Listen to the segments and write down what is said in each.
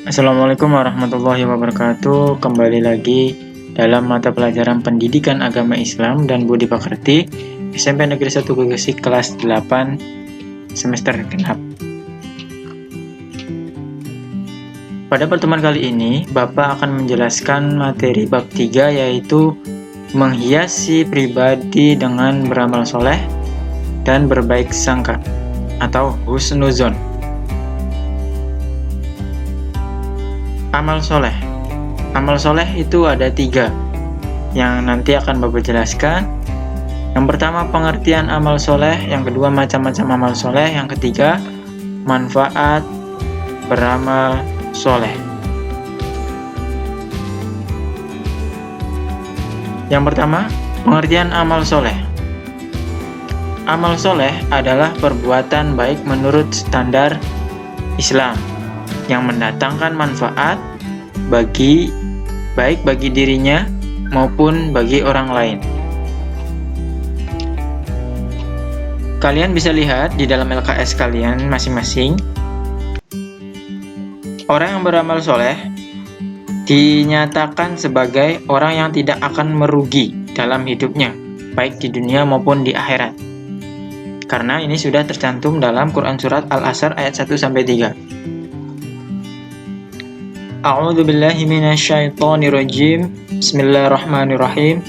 Assalamualaikum warahmatullahi wabarakatuh. Kembali lagi dalam mata pelajaran Pendidikan Agama Islam dan Budi Pekerti SMP Negeri 1 Gegesik kelas 8 semester genap. Pada pertemuan kali ini, Bapak akan menjelaskan materi bab 3 yaitu menghiasi pribadi dengan beramal soleh dan berbaik sangka atau husnuzon. Amal soleh. Amal soleh itu ada 3 yang nanti akan Bapak jelaskan. Yang pertama pengertian amal soleh, yang kedua macam-macam amal soleh, yang ketiga manfaat beramal soleh. Yang pertama pengertian amal soleh. Amal soleh adalah perbuatan baik menurut standar Islam yang mendatangkan manfaat baik bagi dirinya maupun bagi orang lain. Kalian bisa lihat di dalam LKS kalian masing-masing. Orang yang beramal soleh dinyatakan sebagai orang yang tidak akan merugi dalam hidupnya, baik di dunia maupun di akhirat. Karena ini sudah tercantum dalam Quran Surat Al-Asr ayat 1-3. A'udzu billahi minasyaitonir rajim. Bismillahirrahmanirrahim.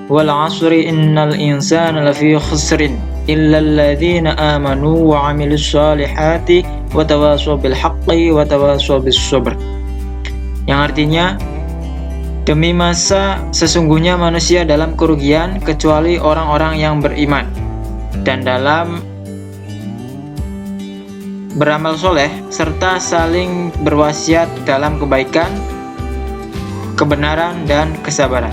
Wal 'asri innal insana lafi khusrin illal ladzina amanu wa 'amilus solihati wa tawashaw bil haqqi wa tawashaw bis sabr. Yang artinya, demi masa sesungguhnya manusia dalam kerugian kecuali orang-orang yang beriman dan dalam beramal soleh serta saling berwasiat dalam kebaikan, kebenaran, dan kesabaran.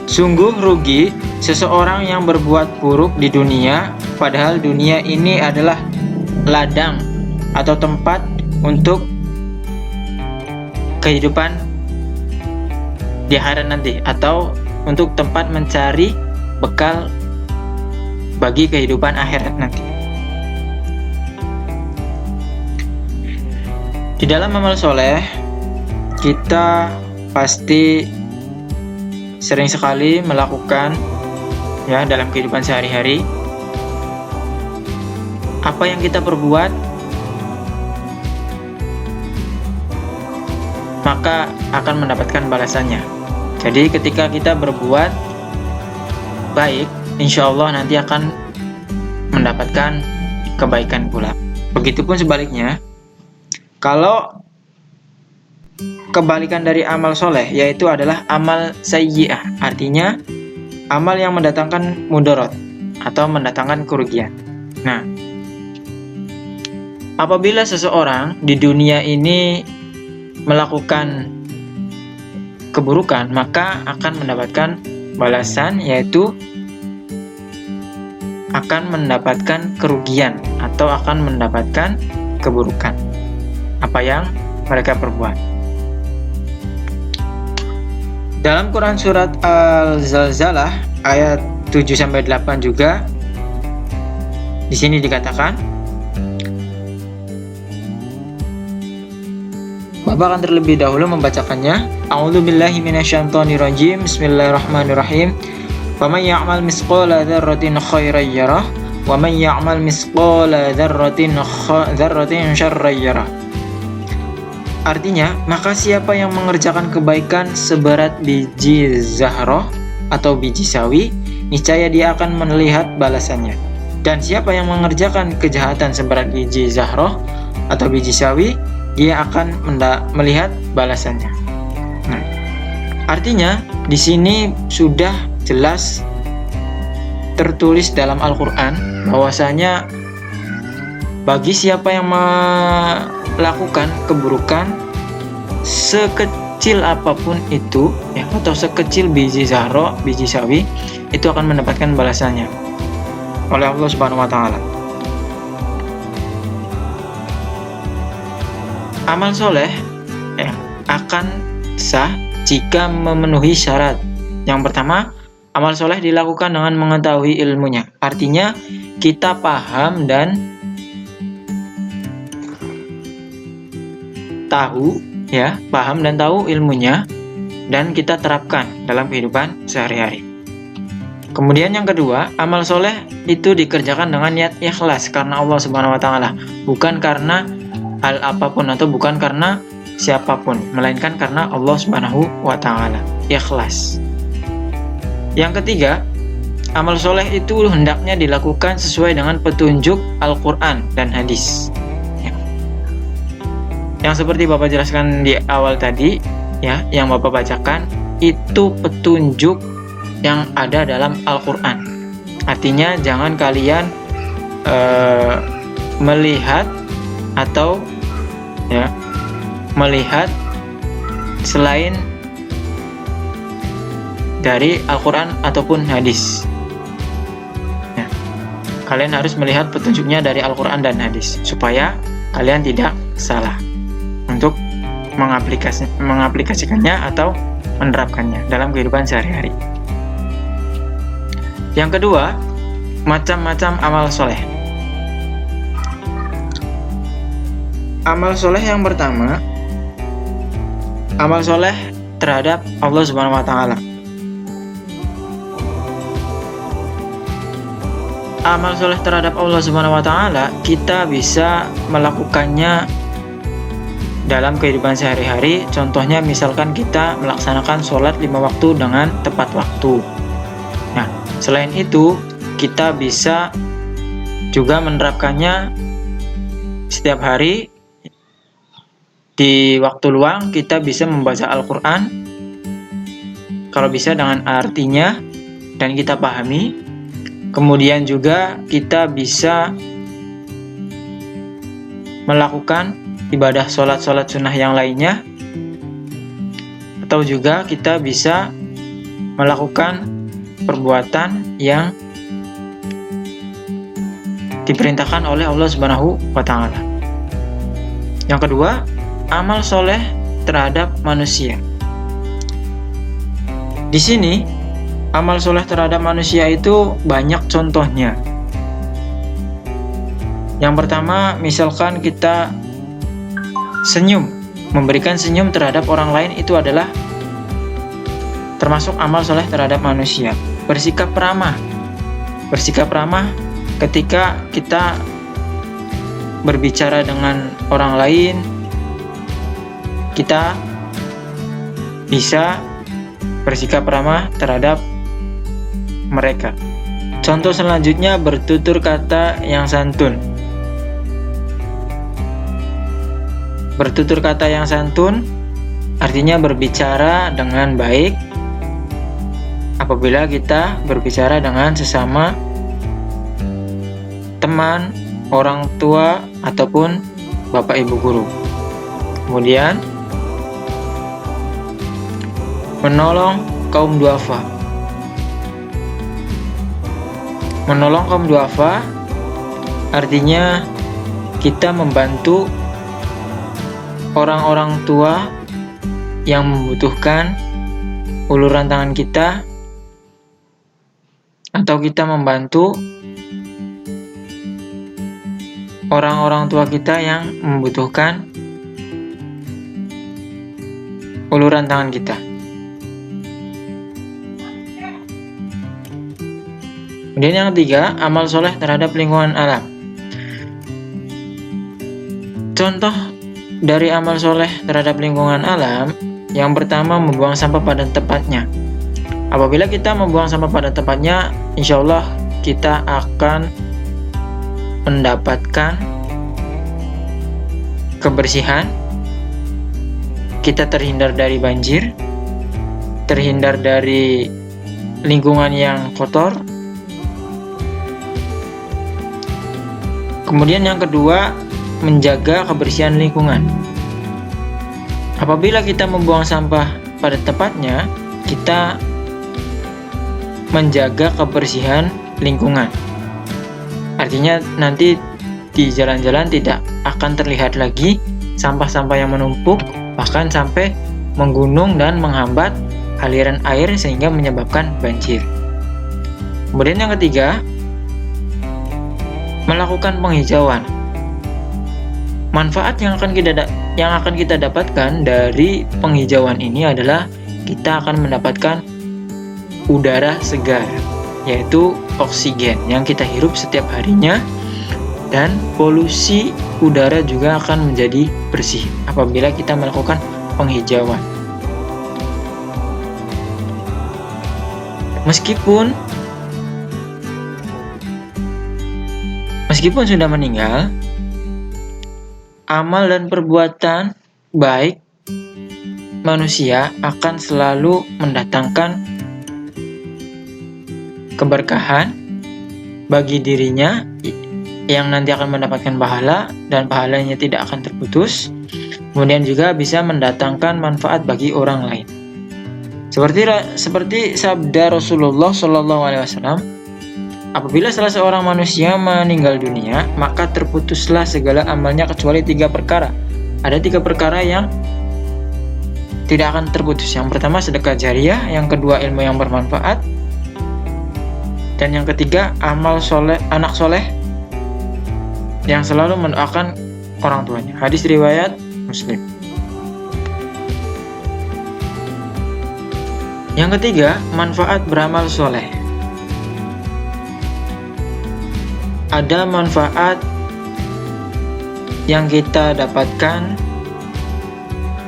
Sungguh rugi seseorang yang berbuat buruk di dunia, padahal dunia ini adalah ladang atau tempat untuk kehidupan di akhirat nanti, atau untuk tempat mencari bekal bagi kehidupan akhirat nanti. Di dalam amal soleh, kita pasti sering sekali melakukan dalam kehidupan sehari-hari. Apa yang kita perbuat, maka akan mendapatkan balasannya. Jadi ketika kita berbuat baik, insya Allah nanti akan mendapatkan kebaikan pula. Begitupun sebaliknya, kalau kebalikan dari amal soleh yaitu adalah amal sayyi'ah, artinya amal yang mendatangkan mudarat atau mendatangkan kerugian. Nah, apabila seseorang di dunia ini melakukan keburukan, maka akan mendapatkan balasan, yaitu akan mendapatkan kerugian atau akan mendapatkan keburukan apa yang mereka perbuat. Dalam Quran Surat Al-Zalzalah ayat 7-8 juga di sini dikatakan, Bapak akan terlebih dahulu membacakannya. A'udzu billahi minasyaitonir rajim. Bismillahirrahmanirrahim. Faman ya'mal misqala dzarratin khairan yarah wa man ya'mal misqala dzarratin syarran yarah. Artinya, maka siapa yang mengerjakan kebaikan seberat biji zahroh atau biji sawi, niscaya dia akan melihat balasannya. Dan siapa yang mengerjakan kejahatan seberat biji zahroh atau biji sawi, dia akan melihat balasannya. Nah, artinya di sini sudah jelas tertulis dalam Al-Quran bahwasanya bagi siapa yang melakukan keburukan sekecil apapun itu atau sekecil biji zahro, biji sawi, itu akan mendapatkan balasannya oleh Allah Subhanahu wa taala. Amal soleh akan sah jika memenuhi syarat. Yang pertama, amal soleh dilakukan dengan mengetahui ilmunya. Artinya, kita paham dan tahu, ya, paham dan tahu ilmunya, dan kita terapkan dalam kehidupan sehari-hari. Kemudian yang kedua, amal soleh itu dikerjakan dengan niat ikhlas karena Allah Subhanahu wa Ta'ala, bukan karena hal apapun atau bukan karena siapapun, melainkan karena Allah Subhanahu wa Ta'ala. Ikhlas. Yang ketiga, amal soleh itu hendaknya dilakukan sesuai dengan petunjuk Al-Quran dan hadis. Yang seperti Bapak jelaskan di awal tadi, ya, yang Bapak bacakan itu petunjuk yang ada dalam Al-Quran. Artinya jangan kalian melihat atau ya melihat selain dari Al-Quran ataupun hadis. Ya, kalian harus melihat petunjuknya dari Al-Quran dan hadis supaya kalian tidak salah untuk mengaplikasikannya atau menerapkannya dalam kehidupan sehari-hari. Yang kedua, macam-macam amal soleh. Amal soleh yang pertama, amal soleh terhadap Allah Subhanahu wa Ta'ala. Amal soleh terhadap Allah Subhanahu wa Ta'ala kita bisa melakukannya dalam kehidupan sehari-hari. Contohnya misalkan kita melaksanakan sholat 5 waktu dengan tepat waktu. Nah, selain itu kita bisa juga menerapkannya setiap hari. Di waktu luang kita bisa membaca Al-Quran, kalau bisa dengan artinya dan kita pahami. Kemudian juga kita bisa melakukan ibadah sholat-sholat sunnah yang lainnya, atau juga kita bisa melakukan perbuatan yang diperintahkan oleh Allah Subhanahu wa Ta'ala. Yang kedua, amal soleh terhadap manusia. Di sini, amal soleh terhadap manusia itu banyak contohnya. Yang pertama, misalkan kita senyum, memberikan senyum terhadap orang lain itu adalah termasuk amal soleh terhadap manusia. Bersikap ramah ketika kita berbicara dengan orang lain, kita bisa bersikap ramah terhadap mereka. Contoh selanjutnya, bertutur kata yang santun. Bertutur kata yang santun artinya berbicara dengan baik apabila kita berbicara dengan sesama teman, orang tua, ataupun bapak ibu guru. Kemudian menolong kaum duafa. Menolong kaum duafa artinya kita membantu orang-orang tua yang membutuhkan uluran tangan kita, atau kita membantu orang-orang tua kita yang membutuhkan uluran tangan kita. Kemudian yang ketiga, amal soleh terhadap lingkungan alam. Contoh dari amal soleh terhadap lingkungan alam, yang pertama membuang sampah pada tempatnya. Apabila kita membuang sampah pada tempatnya, insya Allah kita akan mendapatkan kebersihan, kita terhindar dari banjir, terhindar dari lingkungan yang kotor. Kemudian yang kedua, menjaga kebersihan lingkungan. Apabila kita membuang sampah pada tempatnya, kita menjaga kebersihan lingkungan. Artinya nanti di jalan-jalan tidak akan terlihat lagi sampah-sampah yang menumpuk, bahkan sampai menggunung dan menghambat aliran air sehingga menyebabkan banjir. Kemudian yang ketiga, melakukan penghijauan. Manfaat yang akan kita dapatkan dari penghijauan ini adalah kita akan mendapatkan udara segar, yaitu oksigen yang kita hirup setiap harinya, dan polusi udara juga akan menjadi bersih apabila kita melakukan penghijauan. Meskipun sudah meninggal, amal dan perbuatan baik manusia akan selalu mendatangkan keberkahan bagi dirinya yang nanti akan mendapatkan pahala dan pahalanya tidak akan terputus. Kemudian juga bisa mendatangkan manfaat bagi orang lain. Seperti sabda Rasulullah SAW, apabila salah seorang manusia meninggal dunia, maka terputuslah segala amalnya kecuali 3 perkara. Ada 3 perkara yang tidak akan terputus. Yang pertama sedekah jariah, yang kedua ilmu yang bermanfaat, dan yang ketiga amal soleh, anak soleh yang selalu mendoakan orang tuanya. Hadis riwayat Muslim. Yang ketiga, manfaat beramal soleh. Ada manfaat yang kita dapatkan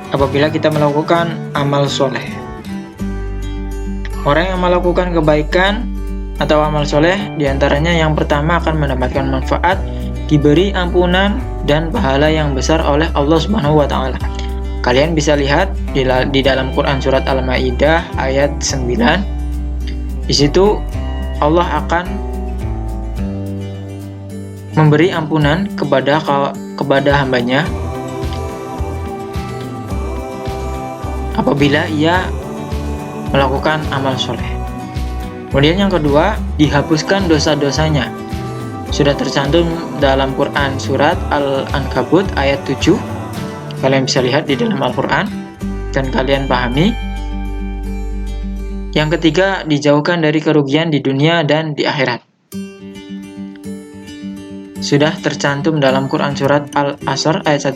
apabila kita melakukan amal soleh. Orang yang melakukan kebaikan atau amal soleh, diantaranya yang pertama akan mendapatkan manfaat, diberi ampunan dan pahala yang besar oleh Allah Subhanahu wa Ta'ala. Kalian bisa lihat di dalam Quran surat Al-Maidah ayat 9. Di situ Allah akan memberi ampunan kepada hambanya apabila ia melakukan amal soleh. Kemudian yang kedua, dihapuskan dosa-dosanya. Sudah tercantum dalam Quran surat Al-Ankabut ayat 7. Kalian bisa lihat di dalam Al-Quran dan kalian pahami. Yang ketiga, dijauhkan dari kerugian di dunia dan di akhirat. Sudah tercantum dalam Quran surat Al-Asr ayat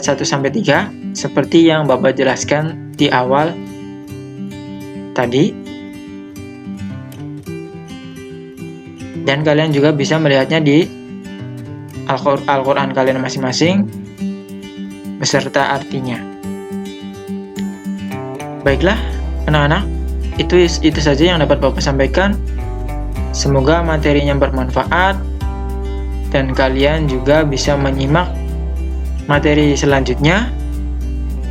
1-3, seperti yang Bapak jelaskan di awal tadi. Dan kalian juga bisa melihatnya di Al-Quran kalian masing-masing beserta artinya. Baiklah anak-anak, itu saja yang dapat Bapak sampaikan. Semoga materinya bermanfaat dan kalian juga bisa menyimak materi selanjutnya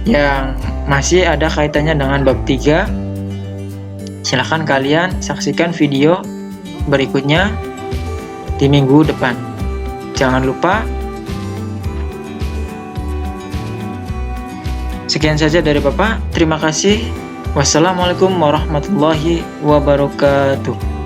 yang masih ada kaitannya dengan bab 3. Silahkan kalian saksikan video berikutnya di minggu depan. Jangan lupa. Sekian saja dari Bapak. Terima kasih. Wassalamualaikum warahmatullahi wabarakatuh.